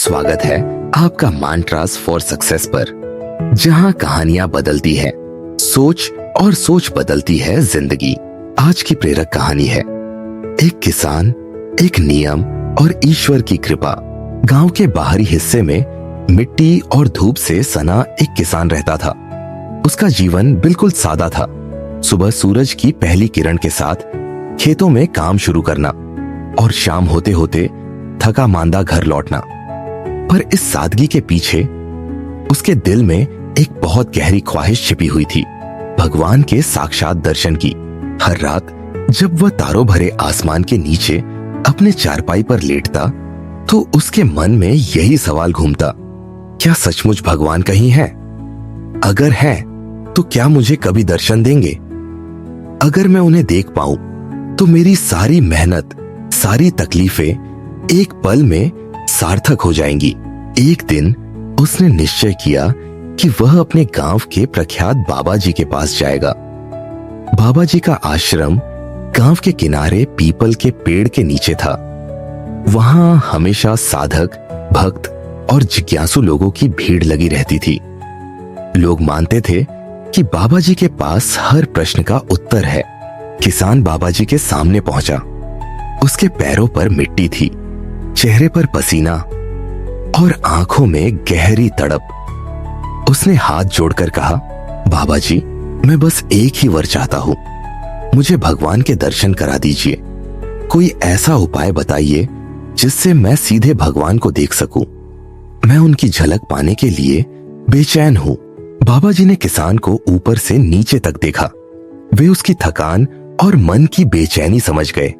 स्वागत है आपका मंत्रास फॉर सक्सेस पर, जहां कहानियां बदलती है सोच और सोच बदलती है जिंदगी। आज की प्रेरक कहानी है एक किसान, एक नियम और ईश्वर की कृपा। गांव के बाहरी हिस्से में मिट्टी और धूप से सना एक किसान रहता था। उसका जीवन बिल्कुल सादा था। सुबह सूरज की पहली किरण के साथ खेतों में काम शुरू करना और शाम होते होते थका मांदा घर लौटना। पर इस सादगी के पीछे उसके दिल में एक बहुत गहरी ख्वाहिश छिपी हुई थी, भगवान के साक्षात दर्शन की। हर रात जब वह तारों भरे आसमान के नीचे अपने चारपाई पर लेटता तो उसके मन में यही सवाल घूमता, क्या सचमुच भगवान कहीं है? अगर है तो क्या मुझे कभी दर्शन देंगे? अगर मैं उन्हें देख पाऊं तो मेरी सारी मेहनत, सारी तकलीफें एक पल में सार्थक हो जाएंगी। एक दिन उसने निश्चय किया कि वह अपने गांव के प्रख्यात बाबा जी के पास जाएगा। बाबा जी का आश्रम गांव के किनारे पीपल के पेड़ के नीचे था। वहां हमेशा साधक, भक्त और जिज्ञासु लोगों की भीड़ लगी रहती थी। लोग मानते थे कि बाबा जी के पास हर प्रश्न का उत्तर है। किसान बाबा जी के सामने पहुंचा। उसके पैरों पर मिट्टी थी, चेहरे पर पसीना और आंखों में गहरी तड़प। उसने हाथ जोड़कर कहा, बाबा जी, मैं बस एक ही वर चाहता हूं, मुझे भगवान के दर्शन करा दीजिए। कोई ऐसा उपाय बताइए जिससे मैं सीधे भगवान को देख सकूं। मैं उनकी झलक पाने के लिए बेचैन हूं। बाबा जी ने किसान को ऊपर से नीचे तक देखा। वे उसकी थकान और मन की बेचैनी समझ गए।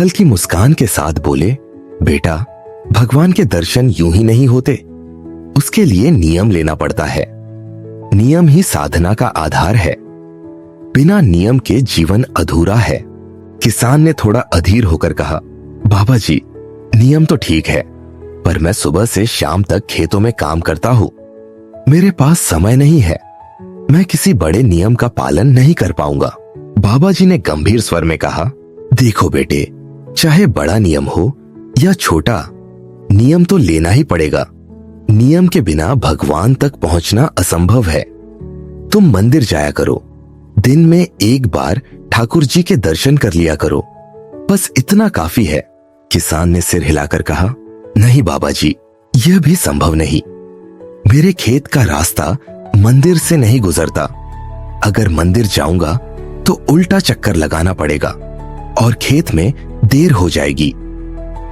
हल्की मुस्कान के साथ बोले, बेटा, भगवान के दर्शन यूं ही नहीं होते, उसके लिए नियम लेना पड़ता है। नियम ही साधना का आधार है। बिना नियम के जीवन अधूरा है। किसान ने थोड़ा अधीर होकर कहा, बाबा जी, नियम तो ठीक है, पर मैं सुबह से शाम तक खेतों में काम करता हूं। मेरे पास समय नहीं है। मैं किसी बड़े नियम का पालन नहीं कर पाऊंगा। बाबा जी ने गंभीर स्वर में कहा, देखो बेटे, चाहे बड़ा नियम हो या छोटा, नियम तो लेना ही पड़ेगा। नियम के बिना भगवान तक पहुंचना असंभव है। तुम मंदिर जाया करो, दिन में एक बार ठाकुर जी के दर्शन कर लिया करो, बस इतना काफी है। किसान ने सिर हिलाकर कहा, नहीं बाबा जी, यह भी संभव नहीं। मेरे खेत का रास्ता मंदिर से नहीं गुजरता। अगर मंदिर जाऊंगा तो उल्टा चक्कर लगाना पड़ेगा और खेत में देर हो जाएगी।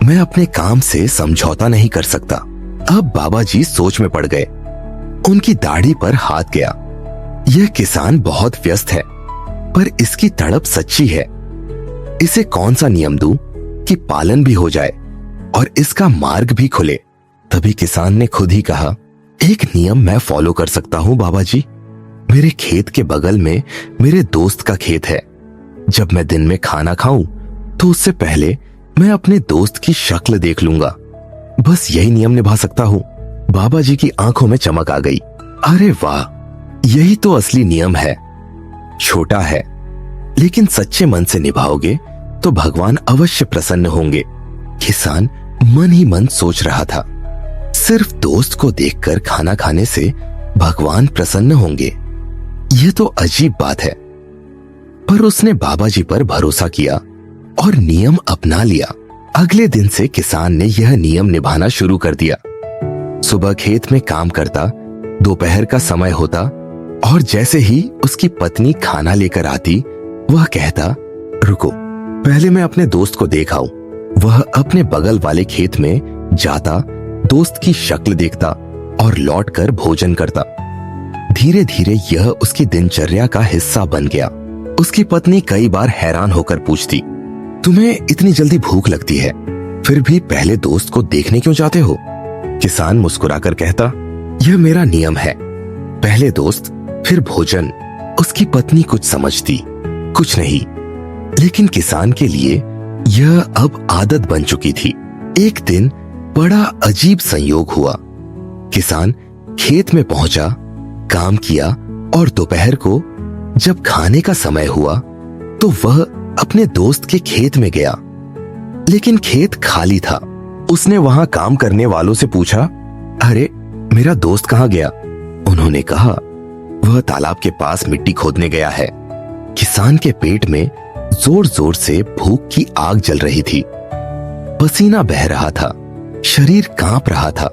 मैं अपने काम से समझौता नहीं कर सकता। अब बाबा जी सोच में पड़ गए। उनकी दाढ़ी पर हाथ गया। यह किसान बहुत व्यस्त है, पर इसकी तड़प सच्ची है। इसे कौन सा नियम दूं कि पालन भी हो जाए और इसका मार्ग भी खुले? तभी किसान ने खुद ही कहा, एक नियम मैं फॉलो कर सकता हूं बाबा जी। मेरे खेत के बगल में मेरे दोस्त का खेत है। जब मैं दिन में खाना खाऊं तो उससे पहले मैं अपने दोस्त की शक्ल देख लूंगा। बस यही नियम निभा सकता हूं। बाबा जी की आंखों में चमक आ गई। अरे वाह, यही तो असली नियम है। छोटा है, लेकिन सच्चे मन से निभाओगे तो भगवान अवश्य प्रसन्न होंगे। किसान मन ही मन सोच रहा था, सिर्फ दोस्त को देखकर खाना खाने से भगवान प्रसन्न होंगे, यह तो अजीब बात है। पर उसने बाबा जी पर भरोसा किया और नियम अपना लिया। अगले दिन से किसान ने यह नियम निभाना शुरू कर दिया। सुबह खेत में काम करता, दोपहर का समय होता और जैसे ही उसकी पत्नी खाना लेकर आती, वह कहता, रुको, पहले मैं अपने दोस्त को देख आऊं। वह अपने बगल वाले खेत में जाता, दोस्त की शक्ल देखता और लौटकर भोजन करता। धीरे धीरे यह उसकी दिनचर्या का हिस्सा बन गया। उसकी पत्नी कई बार हैरान होकर पूछती, तुम्हें इतनी जल्दी भूख लगती है, फिर भी पहले दोस्त को देखने क्यों जाते हो? किसान मुस्कुराकर कहता, यह मेरा नियम है, पहले दोस्त फिर भोजन। उसकी पत्नी कुछ समझती, कुछ नहीं, लेकिन किसान के लिए यह अब आदत बन चुकी थी। एक दिन बड़ा अजीब संयोग हुआ। किसान खेत में पहुंचा, काम किया और दोपहर को जब खाने का समय हुआ तो वह अपने दोस्त के खेत में गया, लेकिन खेत खाली था। उसने वहां काम करने वालों से पूछा, अरे मेरा दोस्त कहाँ गया? उन्होंने कहा, वह तालाब के पास मिट्टी खोदने गया है। किसान के पेट में जोर जोर से भूख की आग जल रही थी। पसीना बह रहा था, शरीर कांप रहा था,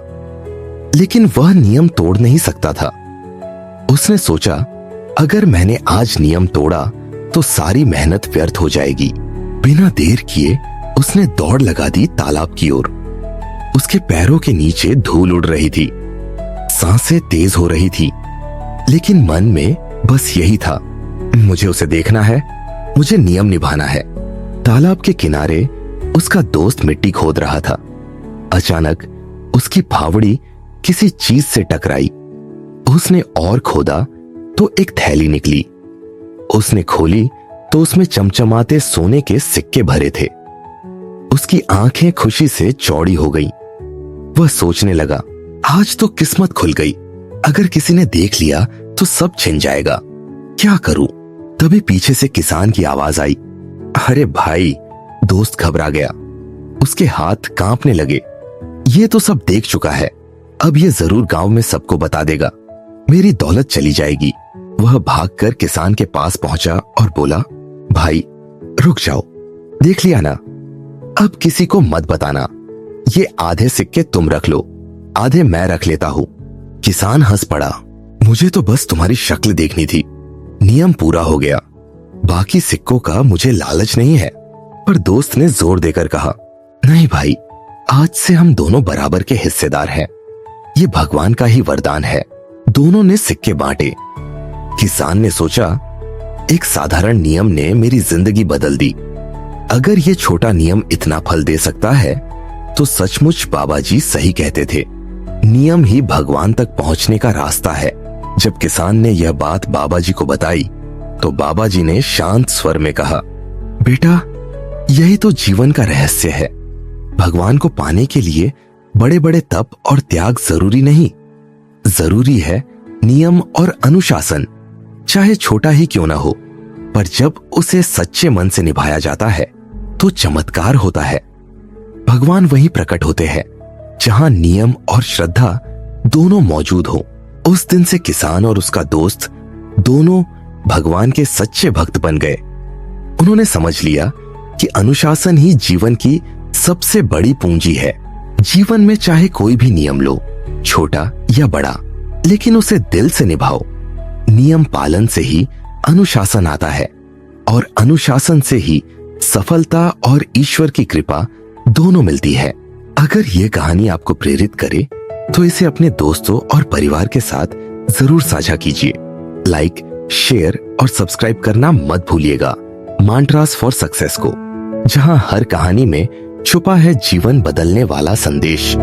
लेकिन वह नियम तोड़ नहीं सकता था। उसने सोचा, अगर मैंने आज नियम तोड़ा तो सारी मेहनत व्यर्थ हो जाएगी। बिना देर किए उसने दौड़ लगा दी तालाब की ओर। उसके पैरों के नीचे धूल उड़ रही थी, सांसें तेज हो रही थी, लेकिन मन में बस यही था, मुझे उसे देखना है, मुझे नियम निभाना है। तालाब के किनारे उसका दोस्त मिट्टी खोद रहा था। अचानक उसकी फावड़ी किसी चीज से टकराई। उसने और खोदा तो एक थैली निकली। उसने खोली तो उसमें चमचमाते सोने के सिक्के भरे थे। उसकी आंखें खुशी से चौड़ी हो गईं। वह सोचने लगा, आज तो किस्मत खुल गई। अगर किसी ने देख लिया तो सब छिन जाएगा, क्या करूं? तभी पीछे से किसान की आवाज आई, अरे भाई! दोस्त घबरा गया, उसके हाथ कांपने लगे। ये तो सब देख चुका है, अब ये जरूर गांव में सबको बता देगा, मेरी दौलत चली जाएगी। वह भागकर किसान के पास पहुंचा और बोला, भाई रुक जाओ, देख लिया ना, अब किसी को मत बताना। ये आधे सिक्के तुम रख लो, आधे मैं रख लेता हूं। किसान हंस पड़ा, मुझे तो बस तुम्हारी शक्ल देखनी थी। नियम पूरा हो गया, बाकी सिक्कों का मुझे लालच नहीं है। पर दोस्त ने जोर देकर कहा, नहीं भाई, आज से हम दोनों बराबर के हिस्सेदार हैं। ये भगवान का ही वरदान है। दोनों ने सिक्के बांटे। किसान ने सोचा, एक साधारण नियम ने मेरी जिंदगी बदल दी। अगर ये छोटा नियम इतना फल दे सकता है तो सचमुच बाबा जी सही कहते थे, नियम ही भगवान तक पहुंचने का रास्ता है। जब किसान ने यह बात बाबा जी को बताई तो बाबा जी ने शांत स्वर में कहा, बेटा, यही तो जीवन का रहस्य है। भगवान को पाने के लिए बड़े बड़े तप और त्याग जरूरी नहीं, जरूरी है नियम और अनुशासन, चाहे छोटा ही क्यों ना हो। पर जब उसे सच्चे मन से निभाया जाता है तो चमत्कार होता है। भगवान वहीं प्रकट होते हैं जहां नियम और श्रद्धा दोनों मौजूद हो। उस दिन से किसान और उसका दोस्त दोनों भगवान के सच्चे भक्त बन गए। उन्होंने समझ लिया कि अनुशासन ही जीवन की सबसे बड़ी पूंजी है। जीवन में चाहे कोई भी नियम लो, छोटा या बड़ा, लेकिन उसे दिल से निभाओ। नियम पालन से ही अनुशासन आता है और अनुशासन से ही सफलता और ईश्वर की कृपा दोनों मिलती है। अगर ये कहानी आपको प्रेरित करे तो इसे अपने दोस्तों और परिवार के साथ जरूर साझा कीजिए। लाइक, शेयर और सब्सक्राइब करना मत भूलिएगा मांट्रास फॉर सक्सेस को, जहां हर कहानी में छुपा है जीवन बदलने वाला संदेश।